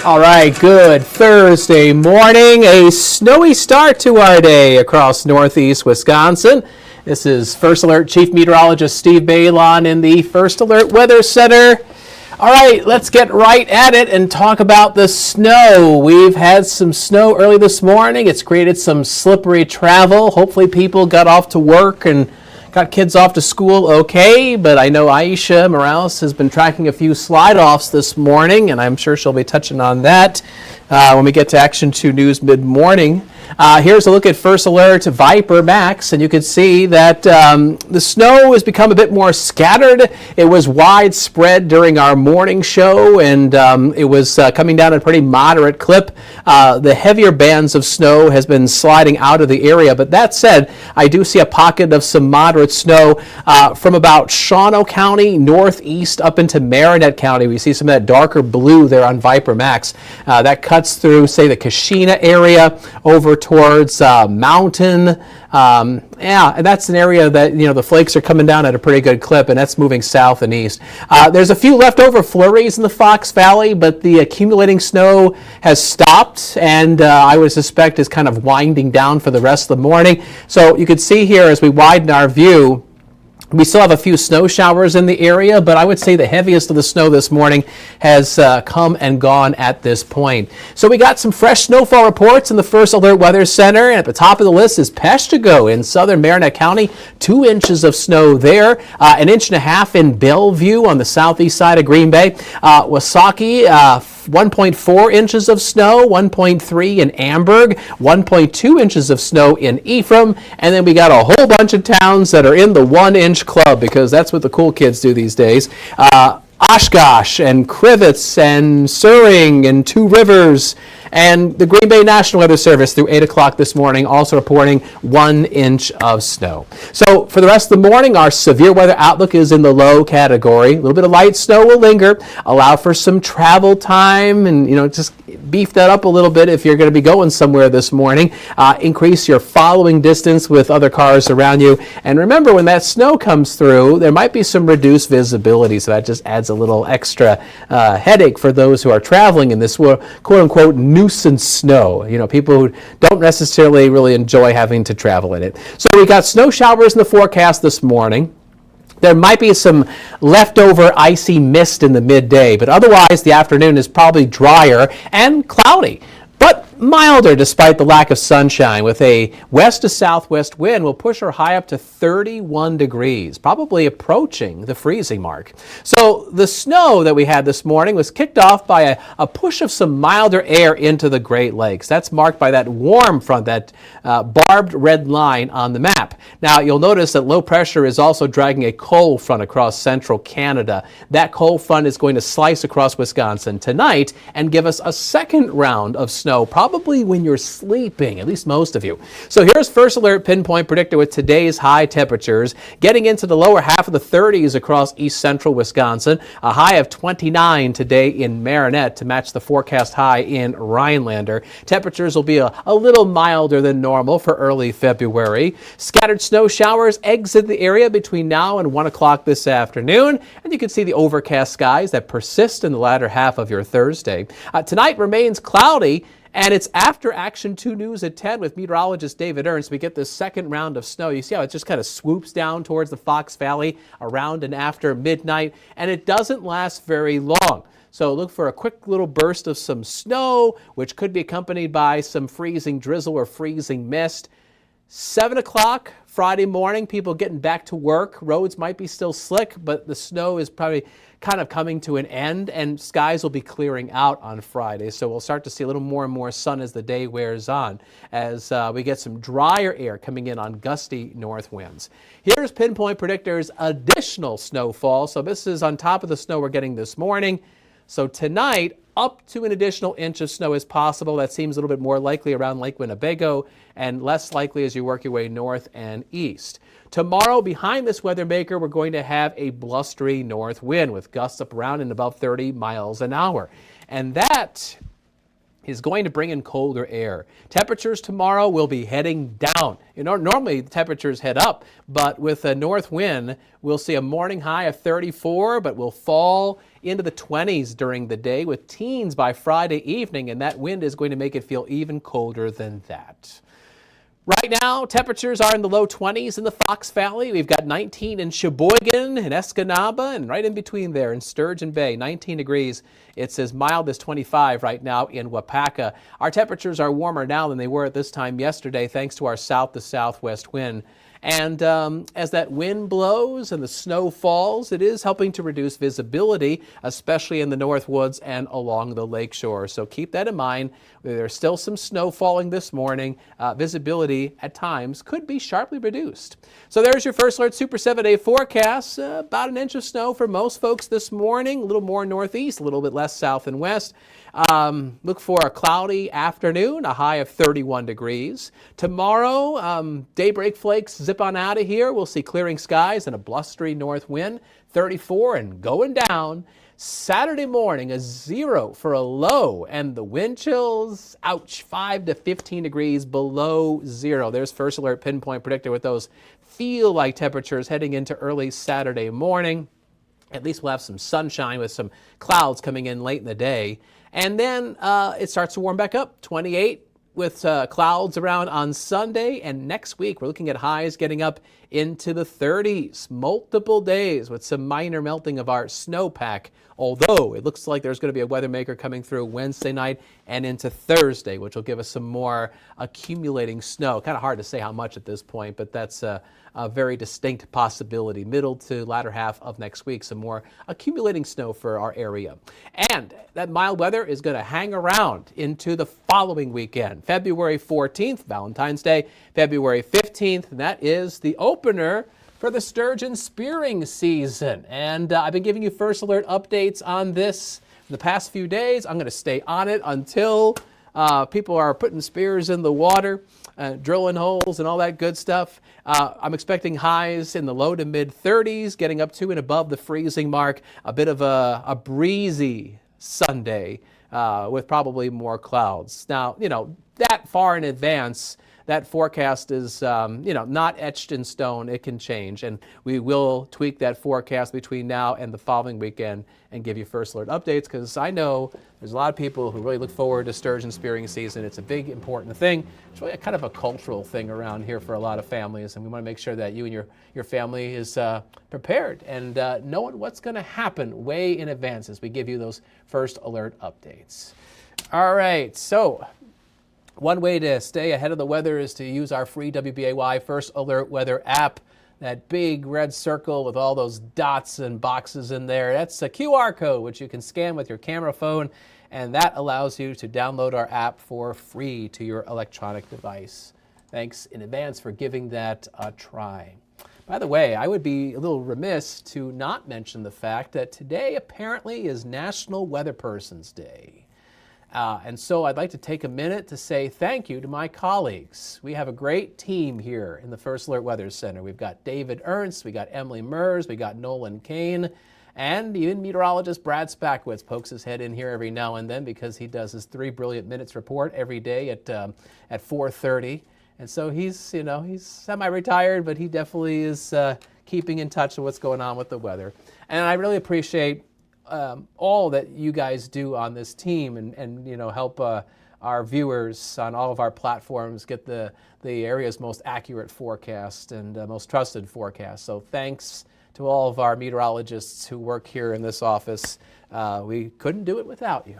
All right, good Thursday morning. A snowy start to our day across northeast Wisconsin. This is First Alert Chief Meteorologist Steve Beylon in the First Alert Weather Center. All right, let's get right at it and talk about the snow. We've had some snow early this morning. It's created some slippery travel. Hopefully people got off to work and got kids off to school okay, but I know Aisha Morales has been tracking a few slide-offs this morning, and I'm sure she'll be touching on that when we get to Action 2 News mid-morning. Here's a look at First Alert Viper Max, and you can see that the snow has become a bit more scattered. It was widespread during our morning show, and it was coming down at a pretty moderate clip. The heavier bands of snow has been sliding out of the area, but that said, I do see a pocket of some moderate snow from about Shawano County northeast up into Marinette County. We see some of that darker blue there on Viper Max. That cuts through, say, the Kashina area over towards Mountain. And that's an area that, the flakes are coming down at a pretty good clip, and that's moving south and east. There's a few leftover flurries in the Fox Valley, but the accumulating snow has stopped, and I would suspect is kind of winding down for the rest of the morning. So you can see here as we widen our view, we still have a few snow showers in the area, but I would say the heaviest of the snow this morning has come and gone at this point. So we got some fresh snowfall reports in the First Alert Weather Center, and at the top of the list is Peshtigo in southern Marinette County. 2 inches of snow there, an inch and a half in Bellevue on the southeast side of Green Bay. Wasaki, 1.4 inches of snow, 1.3 in Amberg, 1.2 inches of snow in Ephraim, and then we got a whole bunch of towns that are in the 1-inch club because that's what the cool kids do these days. Oshkosh and Crivets and Suring and Two Rivers, and the Green Bay National Weather Service through 8 o'clock this morning also reporting 1 inch of snow. So for the rest of the morning, our severe weather outlook is in the low category. A little bit of light snow will linger, allow for some travel time, and just beef that up a little bit if you're going to be going somewhere this morning. Increase your following distance with other cars around you. And remember, when that snow comes through, there might be some reduced visibility, so that just adds a little extra headache for those who are traveling in this quote-unquote nuisance snow. People who don't necessarily really enjoy having to travel in it. So we got snow showers in the forecast this morning. There might be some leftover icy mist in the midday, but otherwise the afternoon is probably drier and cloudy, but milder despite the lack of sunshine, with a west to southwest wind will push our high up to 31 degrees, probably approaching the freezing mark. So the snow that we had this morning was kicked off by a push of some milder air into the Great Lakes. That's marked by that warm front, that barbed red line on the map. Now you'll notice that low pressure is also dragging a cold front across central Canada. That cold front is going to slice across Wisconsin tonight and give us a second round of snow, probably when you're sleeping, at least most of you. So here's First Alert Pinpoint Predictor with today's high temperatures, getting into the lower half of the 30s across east central Wisconsin, a high of 29 today in Marinette to match the forecast high in Rhinelander. Temperatures will be a little milder than normal for early February. Scattered snow showers exit the area between now and 1 o'clock this afternoon, and you can see the overcast skies that persist in the latter half of your Thursday. Tonight remains cloudy, and it's after Action 2 News at 10 with meteorologist David Ernst. We get this second round of snow. You see how it just kind of swoops down towards the Fox Valley around and after midnight, and it doesn't last very long. So look for a quick little burst of some snow, which could be accompanied by some freezing drizzle or freezing mist. 7 o'clock Friday morning, people getting back to work. Roads might be still slick, but the snow is probably kind of coming to an end, and skies will be clearing out on Friday. So we'll start to see a little more and more sun as the day wears on, as we get some drier air coming in on gusty north winds. Here's Pinpoint Predictor's additional snowfall. So this is on top of the snow we're getting this morning. So tonight, up to an additional inch of snow is possible. That seems a little bit more likely around Lake Winnebago and less likely as you work your way north and east. Tomorrow, behind this weather maker, we're going to have a blustery north wind with gusts up around and above 30 miles an hour. And that is going to bring in colder air. Temperatures tomorrow will be heading down. Normally the temperatures head up, but with a north wind, we'll see a morning high of 34, but will fall into the 20s during the day with teens by Friday evening, and that wind is going to make it feel even colder than that. Right now, temperatures are in the low 20s in the Fox Valley. We've got 19 in Sheboygan and Escanaba, and right in between there in Sturgeon Bay, 19 degrees. It's as mild as 25 right now in Wapaka. Our temperatures are warmer now than they were at this time yesterday, thanks to our south to southwest wind. And as that wind blows and the snow falls, it is helping to reduce visibility, especially in the north woods and along the lakeshore. So keep that in mind. There's still some snow falling this morning. Visibility at times could be sharply reduced. So there's your First Alert Super 7-day forecast. About an inch of snow for most folks this morning. A little more northeast, a little bit less south and west. Look for a cloudy afternoon, a high of 31 degrees. Tomorrow, daybreak flakes zip on out of here. We'll see clearing skies and a blustery north wind, 34 and going down. Saturday morning, a 0 for a low, and the wind chills, ouch, 5 to 15 degrees below 0. There's First Alert Pinpoint Predictor with those feel-like temperatures heading into early Saturday morning. At least we'll have some sunshine with some clouds coming in late in the day. And then it starts to warm back up, 28 with clouds around on Sunday. And next week, we're looking at highs getting up into the 30s, multiple days with some minor melting of our snowpack. Although it looks like there's going to be a weather maker coming through Wednesday night and into Thursday, which will give us some more accumulating snow. Kind of hard to say how much at this point, but that's a very distinct possibility. Middle to latter half of next week, some more accumulating snow for our area. And that mild weather is going to hang around into the following weekend. February 14th, Valentine's Day, February 15th, and that is the opener for the sturgeon spearing season. And I've been giving you First Alert updates on this the past few days. I'm going to stay on it until people are putting spears in the water, drilling holes and all that good stuff. I'm expecting highs in the low to mid 30s, getting up to and above the freezing mark. A bit of a breezy Sunday with probably more clouds. Now, that far in advance, that forecast is, not etched in stone. It can change, and we will tweak that forecast between now and the following weekend and give you First Alert updates, because I know there's a lot of people who really look forward to sturgeon spearing season. It's a big, important thing. It's really kind of a cultural thing around here for a lot of families, and we want to make sure that you and your family is prepared and knowing what's going to happen way in advance as we give you those First Alert updates. All right, so one way to stay ahead of the weather is to use our free WBAY First Alert Weather app. That big red circle with all those dots and boxes in there, that's a QR code which you can scan with your camera phone, and that allows you to download our app for free to your electronic device. Thanks in advance for giving that a try. By the way, I would be a little remiss to not mention the fact that today apparently is National Weather Person's Day. And so I'd like to take a minute to say thank you to my colleagues. We have a great team here in the First Alert Weather Center. We've got David Ernst, we got Emily Mers, we got Nolan Kane, and even meteorologist Brad Spackwitz pokes his head in here every now and then because he does his 3 Brilliant Minutes report every day at 4:30. And so he's semi-retired, but he definitely is keeping in touch with what's going on with the weather. And I really appreciate all that you guys do on this team and help our viewers on all of our platforms get the area's most accurate forecast and most trusted forecast. So thanks to all of our meteorologists who work here in this office. We couldn't do it without you.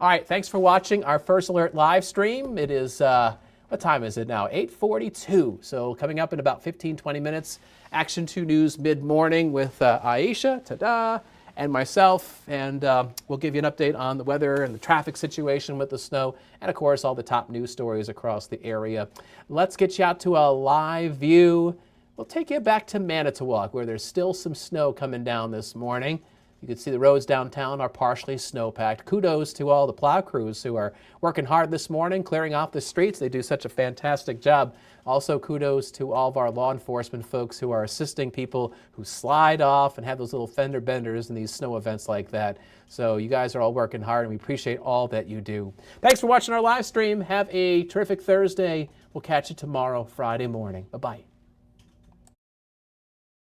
All right, thanks for watching our First Alert live stream. It is, what time is it now? 8:42. So coming up in about 15-20 minutes, Action 2 News mid-morning with Aisha, ta-da, and myself, and we'll give you an update on the weather and the traffic situation with the snow, and of course all the top news stories across the area. Let's get you out to a live view. We'll take you back to Manitowoc, where there's still some snow coming down this morning. You can see the roads downtown are partially snow-packed. Kudos to all the plow crews who are working hard this morning, clearing off the streets. They do such a fantastic job. Also, kudos to all of our law enforcement folks who are assisting people who slide off and have those little fender benders in these snow events like that. So you guys are all working hard, and we appreciate all that you do. Thanks for watching our live stream. Have a terrific Thursday. We'll catch you tomorrow, Friday morning. Bye-bye.